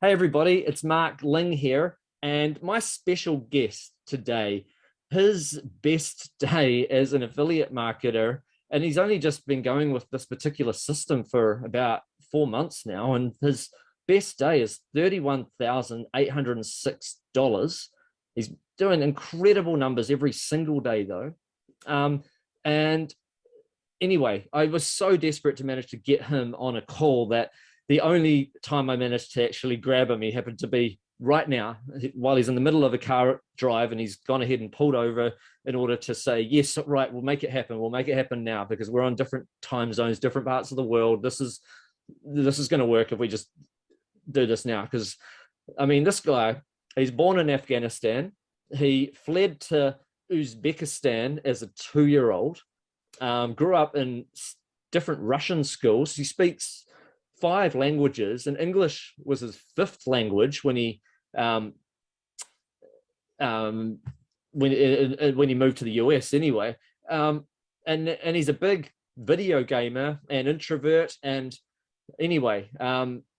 Hey everybody, it's Mark Ling here, and my special guest today, his best day as an affiliate marketer, and he's only just been going with this particular system for about 4 months now, and his best day is $31,806. He's doing incredible numbers every single day though. And anyway, I was so desperate to manage to get him on a call that the only time I managed to actually grab him, he happened to be right now while he's in the middle of a car drive, and he's gone ahead and pulled over in order to say, yes, right, we'll make it happen. We'll make it happen now because we're on different time zones, different parts of the world. This is going to work if we just do this now. Because I mean, this guy, he's born in Afghanistan. He fled to Uzbekistan as a 2-year-old. Grew up in different Russian schools. He speaks 5 languages, and English was his 5th language when he when he moved to the US. Anyway, and he's a big video gamer and introvert. And anyway,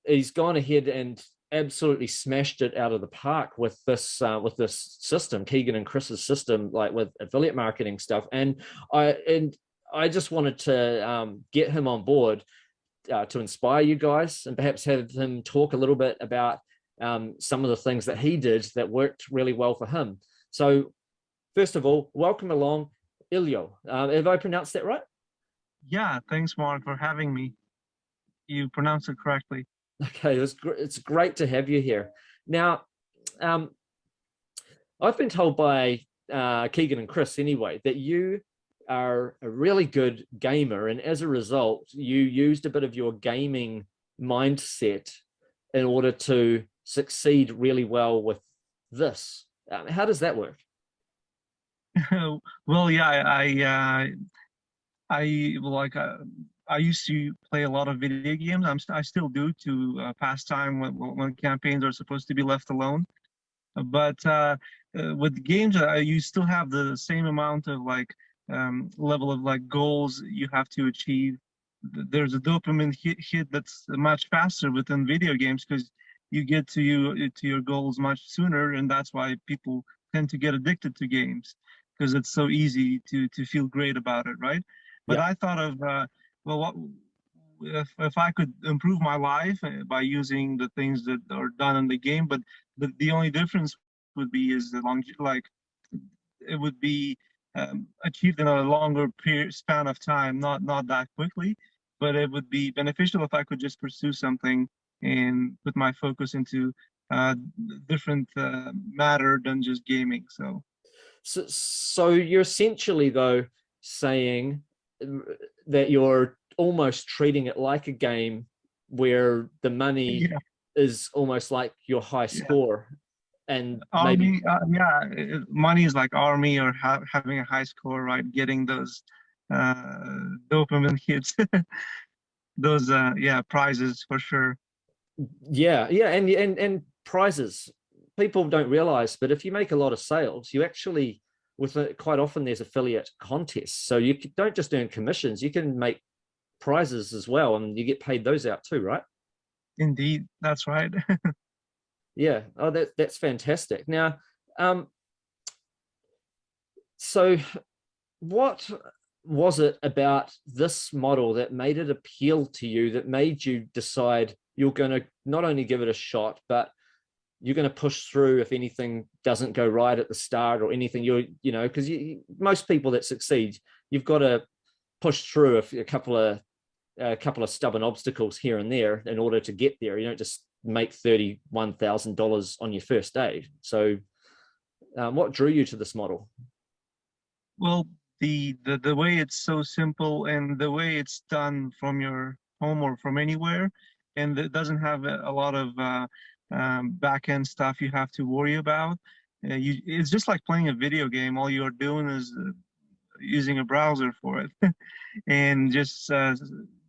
he's gone ahead and absolutely smashed it out of the park with this system, Keegan and Chris's system, like with affiliate marketing stuff. And I just wanted to get him on board to inspire you guys, and perhaps have him talk a little bit about some of the things that he did that worked really well for him. So first of all, welcome along, Ilyo. Have I pronounced that right? Yeah, thanks, Mark, for having me. You pronounced it correctly. Okay, it's great to have you here. Now, um, I've been told by Keegan and Chris anyway that you are a really good gamer, and as a result, you used a bit of your gaming mindset in order to succeed really well with this. How does that work? Well, yeah, I used to play a lot of video games. I still do to pass time when campaigns are supposed to be left alone. But with games, you still have the same amount of level of like goals you have to achieve. There's a dopamine hit that's much faster within video games because you get to your goals much sooner, and that's why people tend to get addicted to games because it's so easy to feel great about it, right? But Yeah. I thought of well, what if I could improve my life by using the things that are done in the game, but the only difference would be is the long like it would be achieved in a longer period span of time, not that quickly, but it would be beneficial if I could just pursue something and put my focus into uh, different matter than just gaming. So So you're essentially though saying that you're almost treating it like a game where the money yeah, is almost like your high yeah. score, and maybe. Army, yeah, money is like army or having a high score, right? Getting those dopamine hits, those yeah prizes for sure. Yeah, and prizes. People don't realize, but if you make a lot of sales, you actually, quite often there's affiliate contests, so you don't just earn commissions, you can make prizes as well, and you get paid those out too, right? Indeed, that's right. Yeah. Oh, that's fantastic. Now, um, so what was it about this model that made it appeal to you, that made you decide you're going to not only give it a shot, but you're going to push through if anything doesn't go right at the start or anything? Because most people that succeed, you've got to push through a couple of stubborn obstacles here and there in order to get there. You don't just make $31,000 on your first day. So what drew you to this model? Well, the way it's so simple and the way it's done from your home or from anywhere, and it doesn't have a lot of back end stuff you have to worry about. It's just like playing a video game. All you're doing is using a browser for it and just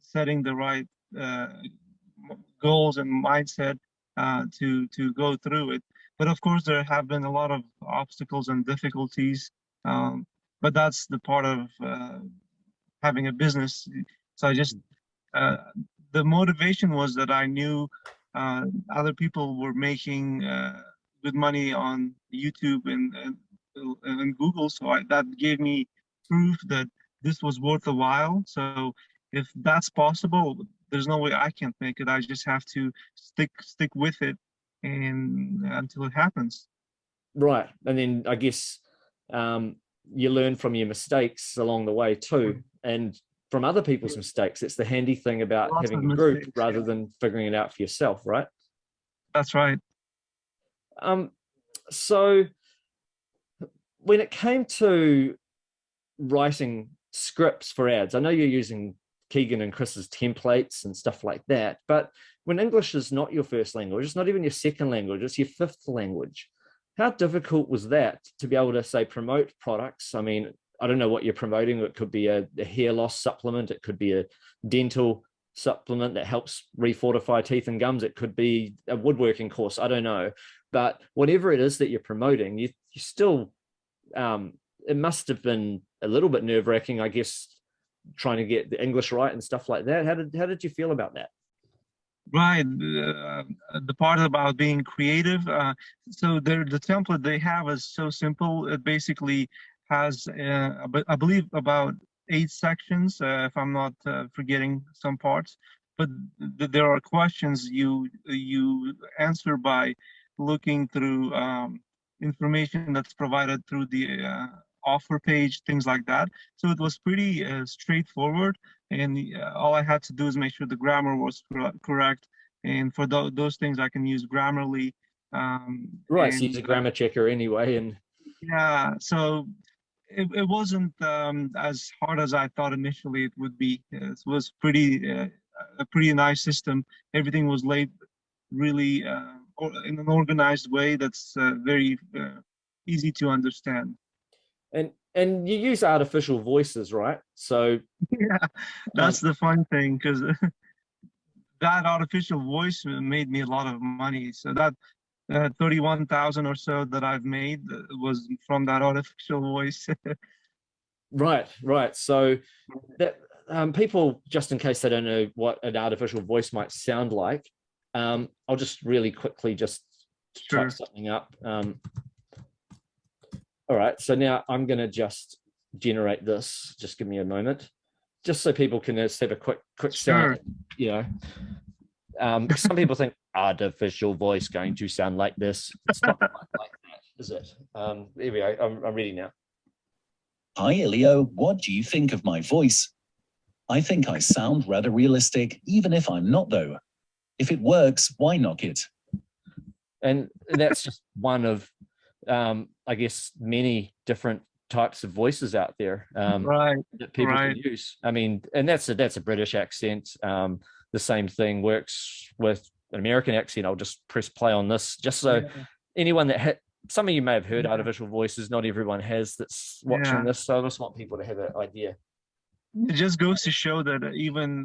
setting the right uh, goals and mindset to go through it. But of course, there have been a lot of obstacles and difficulties. Um, but that's the part of having a business. So I just uh, the motivation was that I knew other people were making good money on YouTube and Google. So that gave me proof that this was worth a while. So if that's possible, there's no way I can't make it. I just have to stick with it and until it happens. Right. And then I guess you learn from your mistakes along the way too, and from other people's mistakes. It's the handy thing about Lots of having a group mistakes, rather yeah. than figuring it out for yourself, right? That's right. So when it came to writing scripts for ads, I know you're using Keegan and Chris's templates and stuff like that, but when English is not your first language, it's not even your second language, it's your fifth language. How difficult was that to be able to, say, promote products? I mean, I don't know what you're promoting. It could be a hair loss supplement. It could be a dental supplement that helps refortify teeth and gums. It could be a woodworking course. I don't know. But whatever it is that you're promoting, you still, it must have been a little bit nerve wracking, I guess, trying to get the English right and stuff like that. How did you feel about that? Right. The part about being creative. So the template they have is so simple. It basically has, I believe, about 8 sections, if I'm not forgetting some parts. But there are questions you answer by looking through information that's provided through the offer page, things like that. So it was pretty straightforward, and all I had to do is make sure the grammar was correct. And for those things, I can use Grammarly. Right, so you use a And grammar checker anyway, and yeah, so it wasn't as hard as I thought initially it would be. It was a pretty nice system. Everything was laid really in an organized way that's very easy to understand. and you use artificial voices, right? So Yeah, um, that's the fun thing, because that artificial voice made me a lot of money. So that 31,000 or so that I've made was from that artificial voice. right. So that people, just in case they don't know what an artificial voice might sound like, I'll just really quickly just type Sure. something up. All right, so now I'm going to just generate this. Just give me a moment, just so people can just have a quick Sure. sound. You know, some people think artificial voice going to sound like this. It's not quite like that, is it? Here we go. I'm ready now. Hi, Elio. What do you think of my voice? I think I sound rather realistic, even if I'm not, though. If it works, why knock it? And that's just one of, I guess, many different types of voices out there Right. that people Right. can use. I mean, and that's a British accent. The same thing works with an American accent. I'll just press play on this, just so Yeah. anyone that some of you may have heard artificial voices. Not everyone has that's watching Yeah. this. So I just want people to have an idea. It just goes to show that even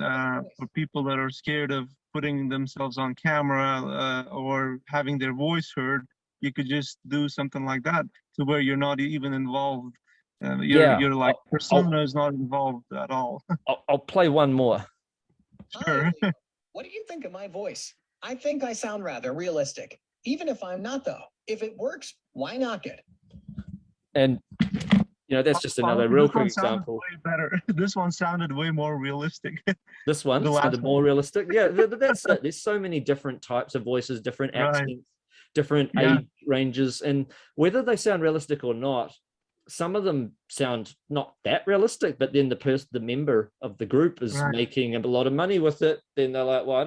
for people that are scared of putting themselves on camera or having their voice heard, you could just do something like that to where you're not even involved. Yeah, You're like I'll, persona is not involved at all. I'll play one more. Sure. Hi, what do you think of my voice? I think I sound rather realistic, even if I'm not, though. If it works, why knock it? And that's just another Honestly, real this one quick sounded example. way better. This one sounded way more realistic. This one The last sounded more one. realistic. Yeah, that's it. There's so many different types of voices, different Right. accents, different Yeah. age ranges, and whether they sound realistic or not, some of them sound not that realistic. But then the member of the group is Right. making a lot of money with it. Then they're like, well,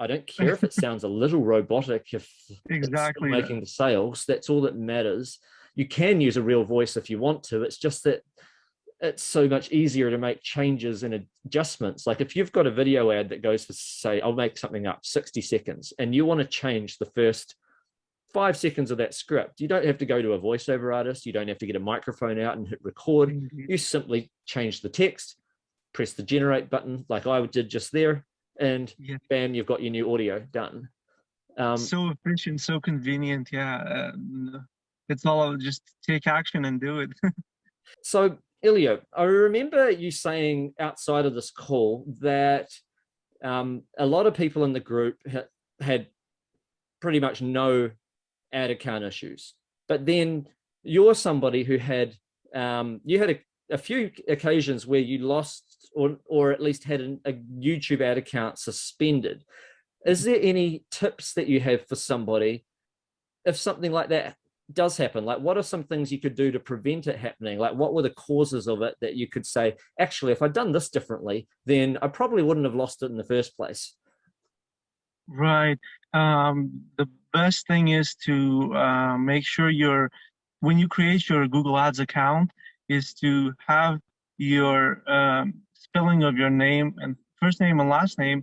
I don't care if it sounds a little robotic if it's still Exactly. making the sales. That's all that matters. You can use a real voice if you want to. It's just that it's so much easier to make changes and adjustments. Like if you've got a video ad that goes for, say, I'll make something up, 60 seconds, and you want to change the first 5 seconds of that script, you don't have to go to a voiceover artist. You don't have to get a microphone out and hit record. Indeed. You simply change the text, press the generate button like I did just there, and Yeah. bam, you've got your new audio done. So efficient, so convenient. Yeah. It's all just take action and do it. So, Ilio, I remember you saying outside of this call that a lot of people in the group had pretty much no ad account issues. But then you're somebody who had you had a few occasions where you lost or at least had a YouTube ad account suspended. Is there any tips that you have for somebody if something like that does happen? Like, what are some things you could do to prevent it happening? Like, what were the causes of it that you could say, actually, if I'd done this differently, then I probably wouldn't have lost it in the first place? Right. The best thing is to make sure when you create your Google Ads account, is to have your spelling of your name and first name and last name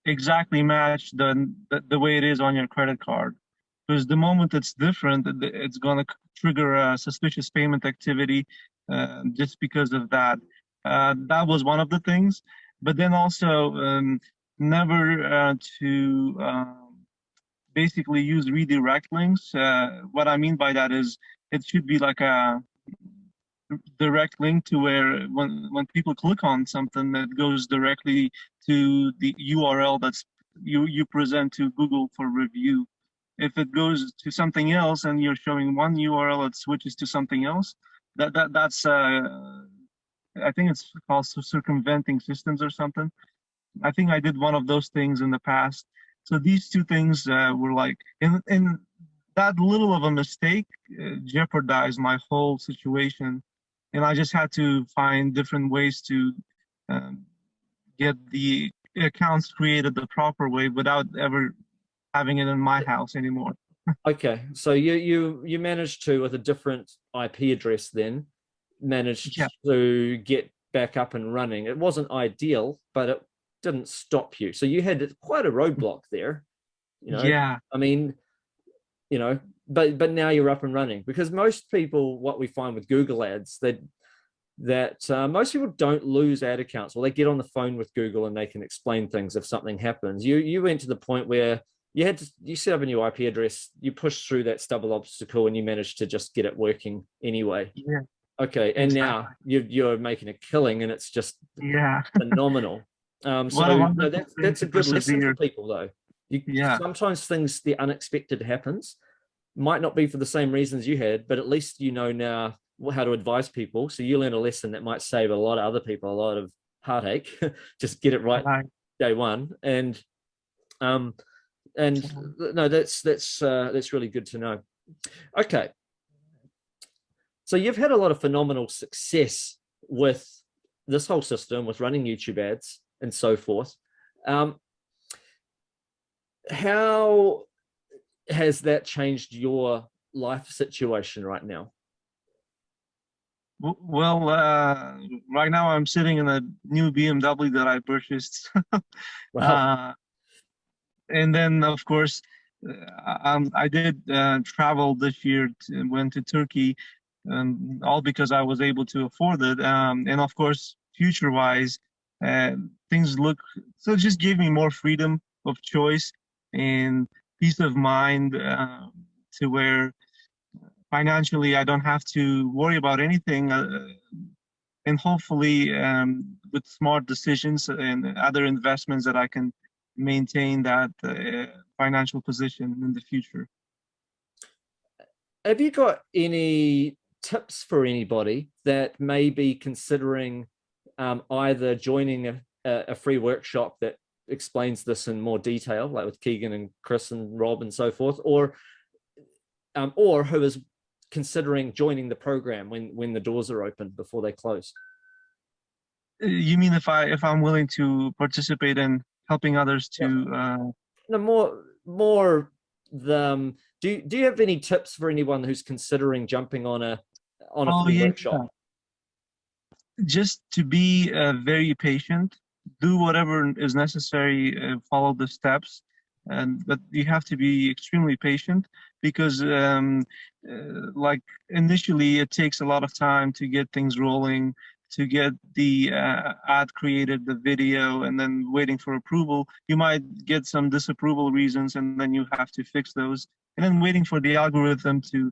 exactly match the way it is on your credit card. Because the moment it's different, it's going to trigger a suspicious payment activity just because of that. That was one of the things. But then also, never to basically use redirect links. What I mean by that is it should be like a direct link to where when people click on something, that goes directly to the URL that's you present to Google for review. If it goes to something else and you're showing one URL, it switches to something else. That's I think it's called circumventing systems or something. I think I did one of those things in the past. So these two things were like, in that little of a mistake jeopardized my whole situation. And I just had to find different ways to get the accounts created the proper way without ever having it in my house anymore. Okay, so you managed to, with a different IP address, then managed to get back up and running. It wasn't ideal, but it didn't stop you. So you had quite a roadblock there, you know. Yeah. I mean, you know, but now you're up and running. Because most people, what we find with Google Ads, that most people don't lose ad accounts. Well, they get on the phone with Google and they can explain things if something happens. You went to the point where you set up a new IP address, you pushed through that stubborn obstacle, and you managed to just get it working anyway. Yeah. Okay, and now you're making a killing, and it's just phenomenal. So that's a good lesson for people, though. Sometimes the unexpected happens. Might not be for the same reasons you had, but at least you know now how to advise people. So you learn a lesson that might save a lot of other people a lot of heartache. Just get it right day one, and no, that's really good to know. Okay, so you've had a lot of phenomenal success with this whole system, with running YouTube ads and so forth. How has that changed your life situation right now? Well, right now I'm sitting in a new BMW that I purchased. Wow. And then, of course, I did travel this year, went to Turkey, all because I was able to afford it. And of course, future-wise, things look, so it just gave me more freedom of choice and peace of mind to where financially I don't have to worry about anything. And hopefully with smart decisions and other investments that I can maintain that financial position in the future. Have you got any tips for anybody that may be considering either joining a free workshop that explains this in more detail, like with Keegan and Chris and Rob and so forth, or who is considering joining the program when the doors are open before they close? You mean if I'm willing to participate in helping others to no, more the do you have any tips for anyone who's considering jumping on a free workshop? Just to be very patient, do whatever is necessary, follow the steps, but you have to be extremely patient because like initially it takes a lot of time to get things rolling, to get the ad created, the video, and then waiting for approval. You might get some disapproval reasons, and then you have to fix those, and then waiting for the algorithm to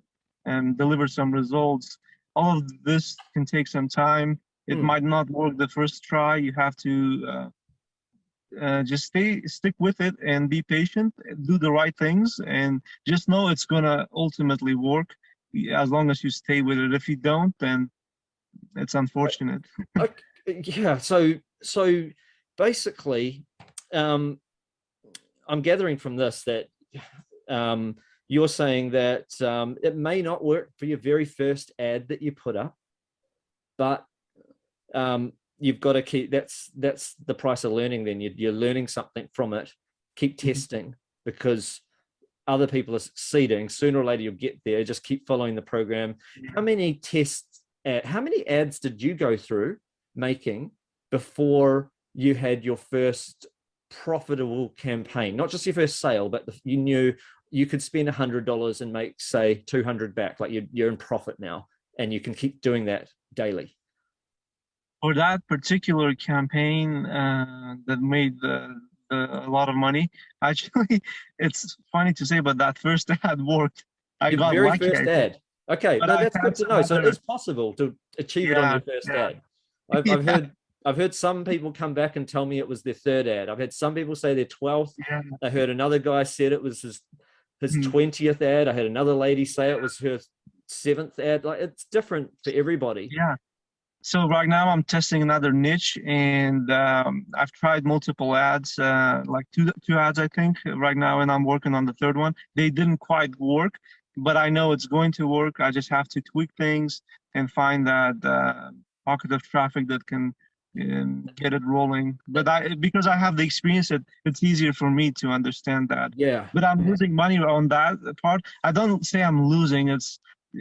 deliver some results. All of this can take some time. It might not work the first try. You have to just stick with it and be patient, do the right things, and just know it's gonna ultimately work as long as you stay with it. If you don't, then it's unfortunate. Yeah. So basically, I'm gathering from this that you're saying that it may not work for your very first ad that you put up, but you've got to keep, that's the price of learning. Then you're learning something from it. Keep testing, because other people are succeeding. Sooner or later you'll get there. Just keep following the program. How many how many ads did you go through making before you had your first profitable campaign? Not just your first sale, but you knew you could spend $100 and make, say, 200 back. Like you're in profit now, and you can keep doing that daily. For that particular campaign that made a lot of money, actually, it's funny to say, but that first ad worked. I Your got very lucky. first ad. Okay, But no, I that's had good to some know. So it other, is possible to achieve it on your first ad. I've heard some people come back and tell me it was their third ad. I've had some people say their 12th. Yeah. I heard another guy said it was his 20th ad. I had another lady say it was her 7th ad. Like, it's different for everybody. Yeah. So right now I'm testing another niche, and I've tried multiple ads, like two ads, I think, right now, and I'm working on the third one. They didn't quite work, but I know it's going to work. I just have to tweak things and find that pocket of traffic that can get it rolling. But because I have the experience, it's easier for me to understand that. Yeah. But I'm losing money on that part. I don't say I'm losing.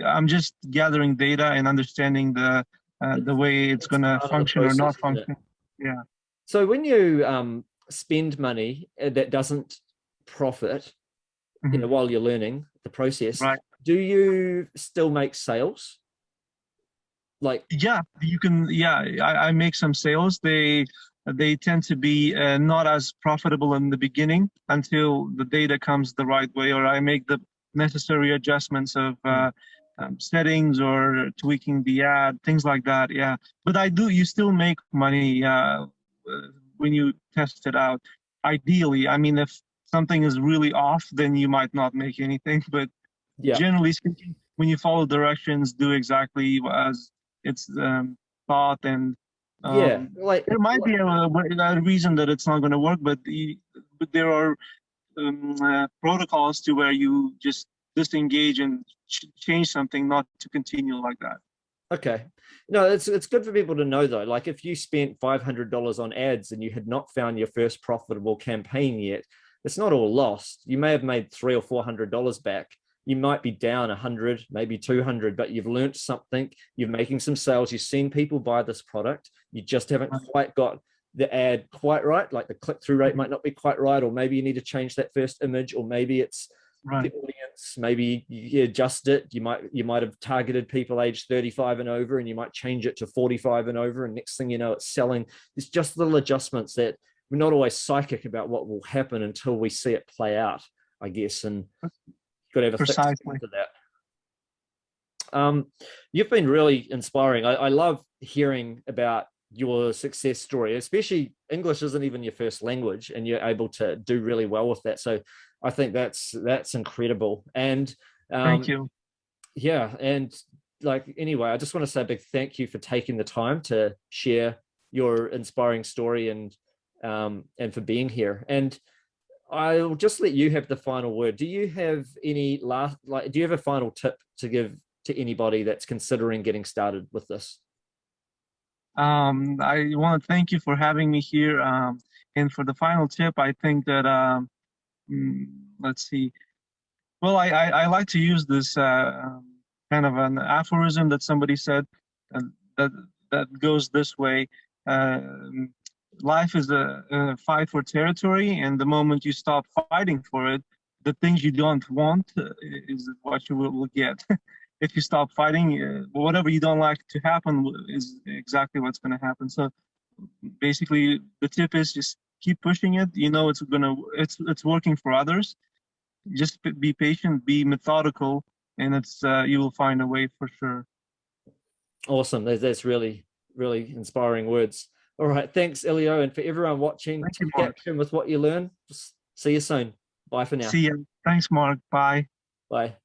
I'm just gathering data and understanding the way it's going to function or not function. Yeah. So when you spend money that doesn't profit, you know, while you're learning the process, right, do you still make sales? Like, yeah, you can. Yeah, I make some sales. They tend to be not as profitable in the beginning until the data comes the right way, or I make the necessary adjustments of settings or tweaking the ad, things like that. Yeah, but you still make money when you test it out. Ideally, I mean, if something is really off, then you might not make anything. But generally speaking, when you follow directions, do exactly as it's thought, and there might be a reason that it's not going to work, but there are protocols to where you just disengage and change something, not to continue like that. Okay. No, it's good for people to know, though. Like, if you spent $500 on ads and you had not found your first profitable campaign yet, it's not all lost. You may have made $300 or $400 back. You might be down 100, maybe 200, but you've learned something. You're making some sales. You've seen people buy this product. You just haven't quite got the ad quite right. Like, the click-through rate might not be quite right, or maybe you need to change that first image, or maybe it's the audience. Maybe you adjust it. You might have targeted people age 35 and over, and you might change it to 45 and over. And next thing you know, it's selling. It's just little adjustments that we're not always psychic about what will happen until we see it play out, I guess. And got to have a thick skin to that. You've been really inspiring. I love hearing about your success story, especially English isn't even your first language, and you're able to do really well with that. So I think that's incredible. And thank you. Yeah, and like, anyway, I just want to say a big thank you for taking the time to share your inspiring story, and for being here. And I'll just let you have the final word. Do you have any do you have a final tip to give to anybody that's considering getting started with this? I want to thank you for having me here. And for the final tip, I think that, let's see. Well, I like to use this kind of an aphorism that somebody said that goes this way. Life is a fight for territory, and the moment you stop fighting for it, the things you don't want is what you will get. If you stop fighting, whatever you don't like to happen is exactly what's going to happen. So basically, the tip is just keep pushing it. You know, it's working for others. Just be patient, be methodical, and you will find a way for sure. Awesome. That's really, really inspiring words. All right. Thanks, Elio. And for everyone watching, Thank you, take Mark. action with what you learn. See you soon. Bye for now. See you. Thanks, Mark. Bye. Bye.